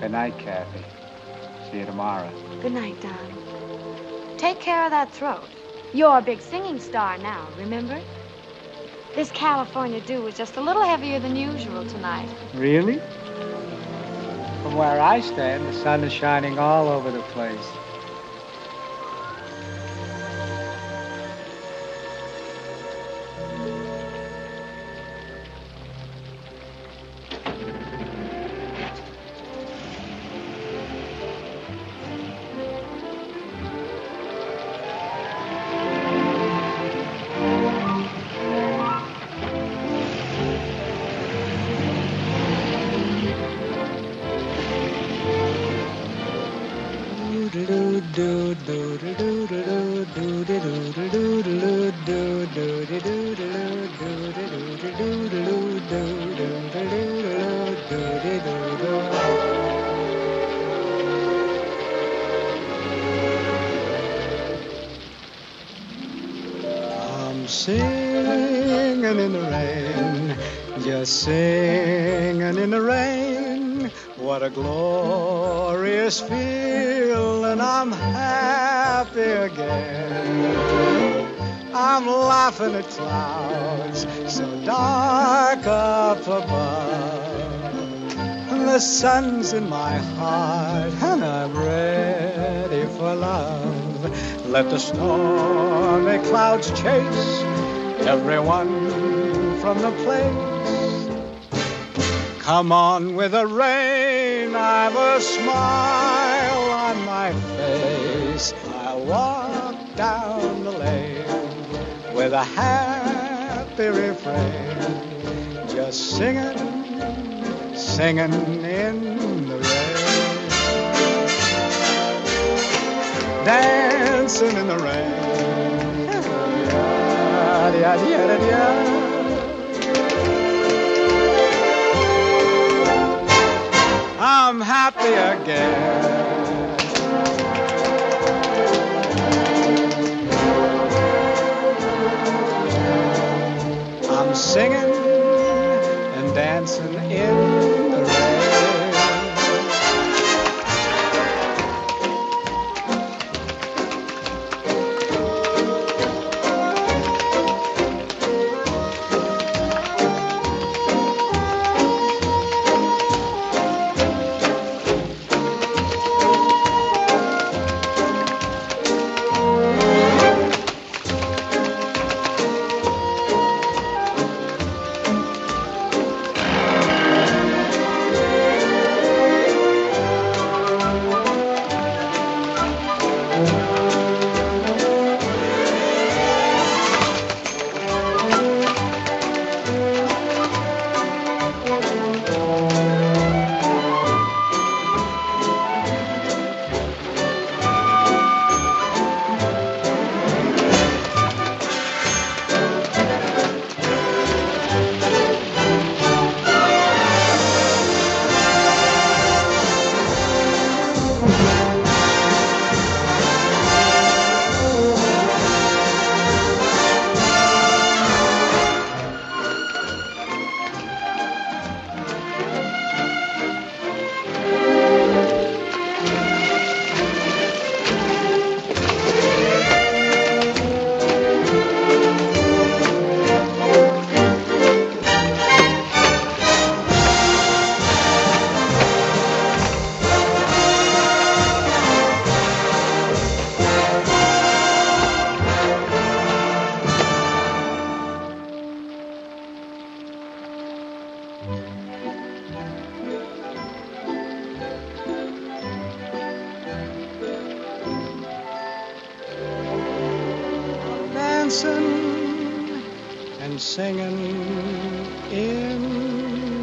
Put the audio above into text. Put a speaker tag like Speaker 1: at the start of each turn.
Speaker 1: Good night, Kathy. See you tomorrow.
Speaker 2: Good night, darling. Take care of that throat. You're a big singing star now, remember? This California dew is just a little heavier than usual tonight.
Speaker 1: Really? From where I stand, the sun is shining all over the place.
Speaker 3: I'm singing in the rain, just singing in the rain. What a glorious feeling, I'm happy again. I'm laughing at clouds so dark up above. The sun's in my heart and I'm ready for love. Let the stormy clouds chase everyone from the place. Come on with the rain, I've a smile on my face. I'll walk down the lane with a happy refrain, just singing, singing in the rain, dancing in the rain. I'm happy again. I'm singing and dancing in the rain. Dancing and singing in